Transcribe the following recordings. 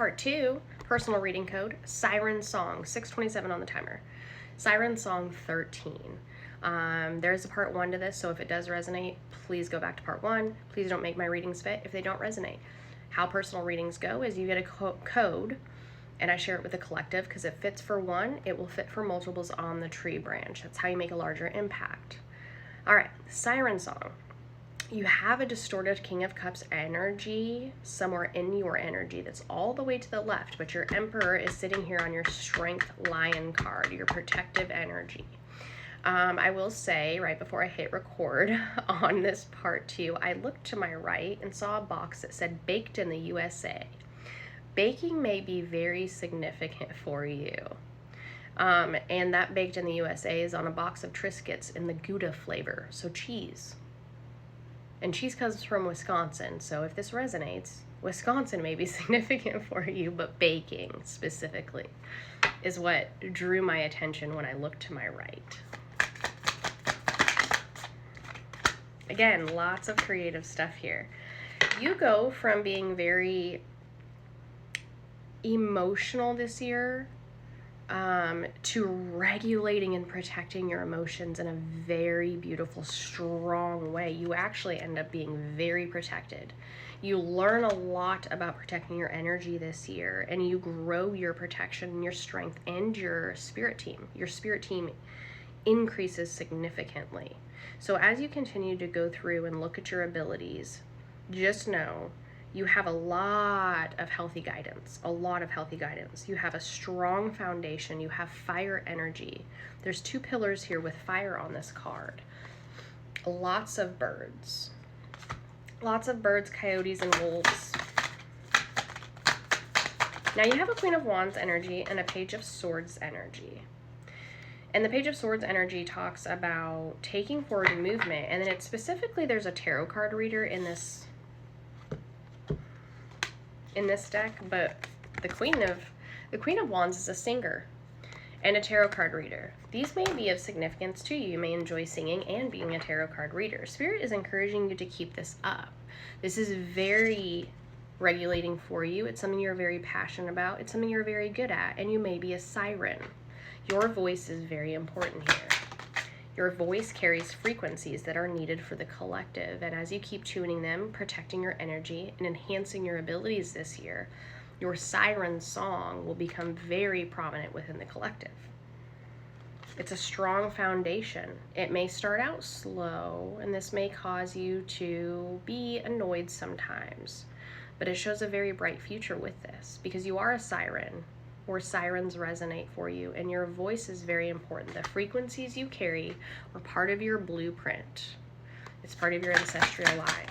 part 2, personal reading code, Sirensong627 on the timer. Sirensong13. There's a part 1 to this, so if it does resonate, please go back to part 1. Please don't make my readings fit if they don't resonate. How personal readings go is you get a code, and I share it with the collective because it fits for one, it will fit for multiples on the tree branch. That's how you make a larger impact. All right, Siren Song. You have a distorted King of Cups energy somewhere in your energy that's all the way to the left, but your Emperor is sitting here on your Strength Lion card, your protective energy. I will say, right before I hit record on this part 2, I looked to my right and saw a box that said Baked in the USA. Baking may be very significant for you. And that Baked in the USA is on a box of Triscuits in the Gouda flavor, so cheese. And cheese comes from Wisconsin, so if this resonates, Wisconsin may be significant for you, but baking specifically is what drew my attention when I looked to my right. Again, lots of creative stuff here. You go from being very emotional this year to regulating and protecting your emotions in a very beautiful, strong way. You actually end up being very protected. You learn a lot about protecting your energy this year, and you grow your protection, your strength, and your spirit team. Your spirit team increases significantly. So as you continue to go through and look at your abilities, just know you have a lot of healthy guidance, You have a strong foundation. You have fire energy. There's 2 pillars here with fire on this card. Lots of birds. Lots of birds, coyotes, and wolves. Now you have a Queen of Wands energy and a Page of Swords energy. And the Page of Swords energy talks about taking forward movement. And then it's specifically, there's a tarot card reader in this deck, but the Queen of Wands is a singer and a tarot card reader. These may be of significance to you. You may enjoy singing and being a tarot card reader. Spirit is encouraging you to keep this up. This is very regulating for you. It's something you're very passionate about. It's something you're very good at, and you may be a siren. Your voice is very important here. Your voice carries frequencies that are needed for the collective, and as you keep tuning them, protecting your energy, and enhancing your abilities this year, your siren song will become very prominent within the collective. It's a strong foundation. It may start out slow, and this may cause you to be annoyed sometimes, but it shows a very bright future with this, because you are a siren, or sirens resonate for you, and your voice is very important. The frequencies you carry are part of your blueprint. It's part of your ancestral line.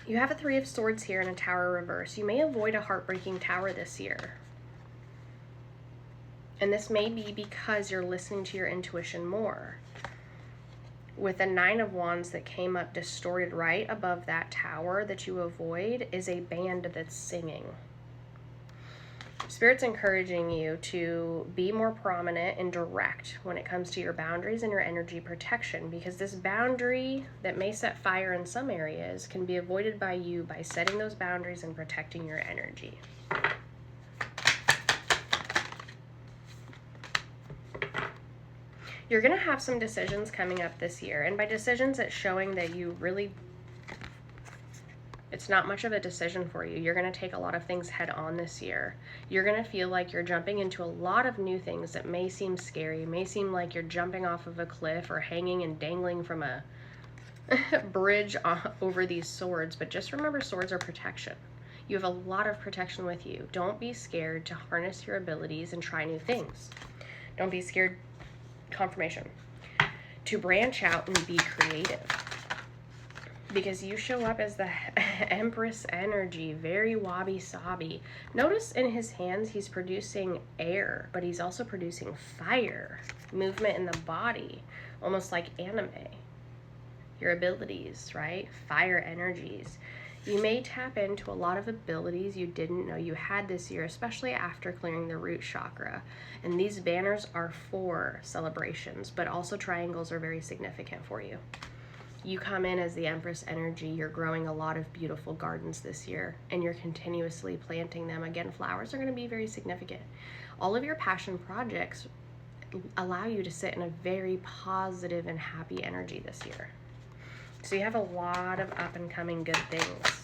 You have a 3 of Swords here and a Tower reverse. You may avoid a heartbreaking tower this year. And this may be because you're listening to your intuition more. With the 9 of Wands that came up distorted right above that tower that you avoid is a band that's singing. Spirit's encouraging you to be more prominent and direct when it comes to your boundaries and your energy protection, because this boundary that may set fire in some areas can be avoided by you by setting those boundaries and protecting your energy. You're going to have some decisions coming up this year, and by decisions, it's showing that you really, it's not much of a decision for you. You're going to take a lot of things head on this year. You're going to feel like you're jumping into a lot of new things that may seem scary, may seem like you're jumping off of a cliff or hanging and dangling from a bridge over these swords. But just remember, swords are protection. You have a lot of protection with you. Don't be scared to harness your abilities and try new things. Don't be scared, confirmation, to branch out and be creative. Because you show up as the Empress energy, very wabi-sabi. Notice in his hands, he's producing air, but he's also producing fire, movement in the body, almost like anime. Your abilities, right? Fire energies. You may tap into a lot of abilities you didn't know you had this year, especially after clearing the root chakra. And these banners are for celebrations, but also triangles are very significant for you. You come in as the Empress energy. You're growing a lot of beautiful gardens this year, and you're continuously planting them. Again, flowers are going to be very significant. All of your passion projects allow you to sit in a very positive and happy energy this year. So you have a lot of up and coming good things.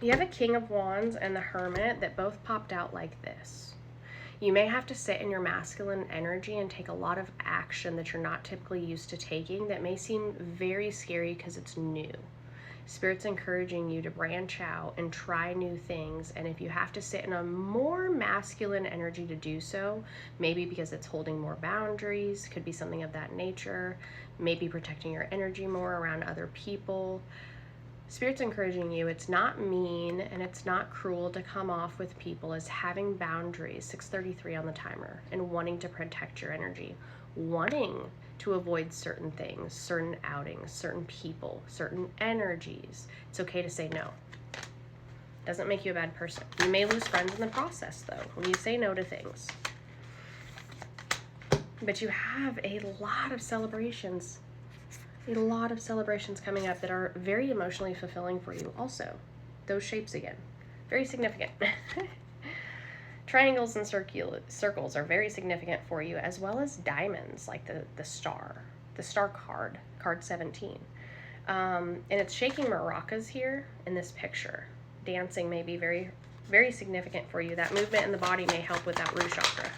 You have a King of Wands and the Hermit that both popped out like this. You may have to sit in your masculine energy and take a lot of action that you're not typically used to taking that may seem very scary because it's new. Spirit's encouraging you to branch out and try new things, and if you have to sit in a more masculine energy to do so, maybe because it's holding more boundaries, could be something of that nature, maybe protecting your energy more around other people. Spirit's encouraging you, it's not mean and it's not cruel to come off with people as having boundaries, 6:33 on the timer, and wanting to protect your energy, wanting to avoid certain things, certain outings, certain people, certain energies. It's okay to say no. Doesn't make you a bad person. You may lose friends in the process, though, when you say no to things. But you have a lot of celebrations. A lot of celebrations coming up that are very emotionally fulfilling for you also. Those shapes again. Very significant. Triangles and circles are very significant for you, as well as diamonds, like the star card, card 17. And it's shaking maracas here in this picture. Dancing may be very, very significant for you. That movement in the body may help with that root chakra.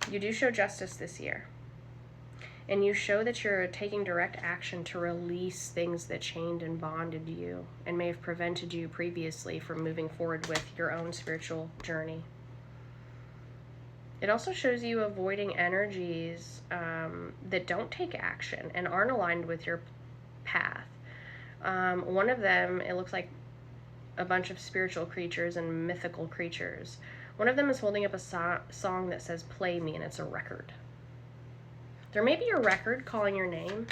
You do show justice this year. And you show that you're taking direct action to release things that chained and bonded you and may have prevented you previously from moving forward with your own spiritual journey. It also shows you avoiding energies that don't take action and aren't aligned with your path. One of them, it looks like a bunch of spiritual creatures and mythical creatures. One of them is holding up a song that says, "Play Me," and it's a record. There may be a record calling your name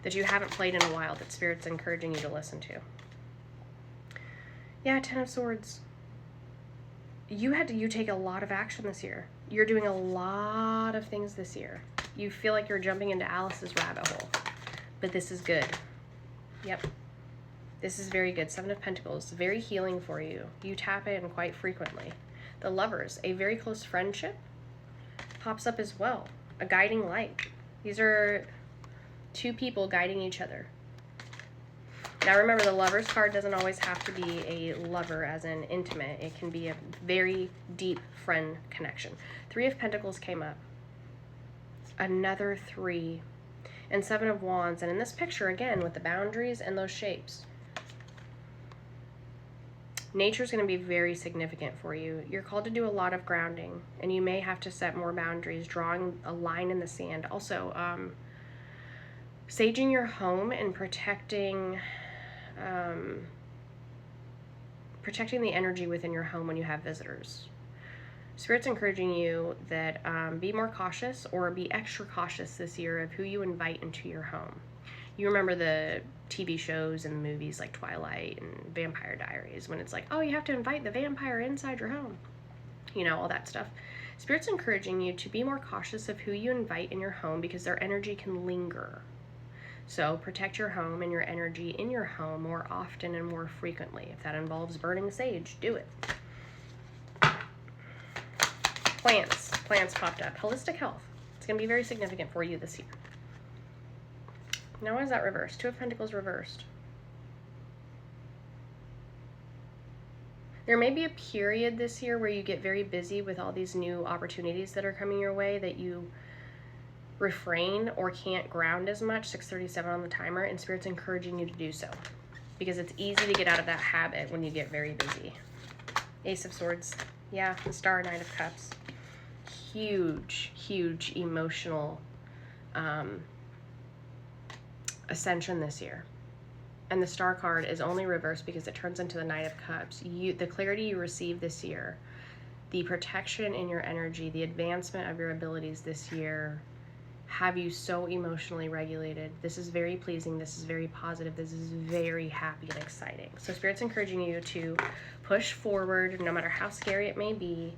that you haven't played in a while that Spirit's encouraging you to listen to. Yeah, 10 of Swords. You take a lot of action this year. You're doing a lot of things this year. You feel like you're jumping into Alice's rabbit hole. But this is good. Yep. This is very good. 7 of Pentacles. Very healing for you. You tap in quite frequently. The Lovers. A very close friendship pops up as well. A guiding light. These are two people guiding each other. Now remember, the Lover's card doesn't always have to be a lover as in intimate. It can be a very deep friend connection. 3 of Pentacles came up. Another 3. And 7 of Wands. And in this picture, again, with the boundaries and those shapes, nature's going to be very significant for you. You're called to do a lot of grounding, and you may have to set more boundaries, drawing a line in the sand. Also, saging your home and protecting the energy within your home when you have visitors. Spirit's encouraging you that be more cautious or be extra cautious this year of who you invite into your home. You remember the TV shows and movies like Twilight and Vampire Diaries when it's like, oh, you have to invite the vampire inside your home. You know, all that stuff. Spirit's encouraging you to be more cautious of who you invite in your home because their energy can linger. So protect your home and your energy in your home more often and more frequently. If that involves burning sage, do it. Plants popped up. Holistic health. It's going to be very significant for you this year. Now, why is that reversed? 2 of Pentacles reversed. There may be a period this year where you get very busy with all these new opportunities that are coming your way that you refrain or can't ground as much. 6:37 on the timer, and Spirit's encouraging you to do so because it's easy to get out of that habit when you get very busy. Ace of Swords. Yeah, the Star, 9 of Cups. Huge emotional ascension this year. And the Star card is only reversed because it turns into the Knight of Cups. The clarity you receive this year, the protection in your energy, the advancement of your abilities this year have you so emotionally regulated. This is very pleasing. This is very positive. This is very happy and exciting. So Spirit's encouraging you to push forward, no matter how scary it may be,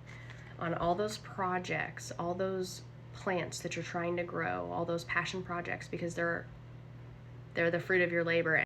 on all those projects, all those plants that you're trying to grow, all those passion projects, because they're the fruit of your labor.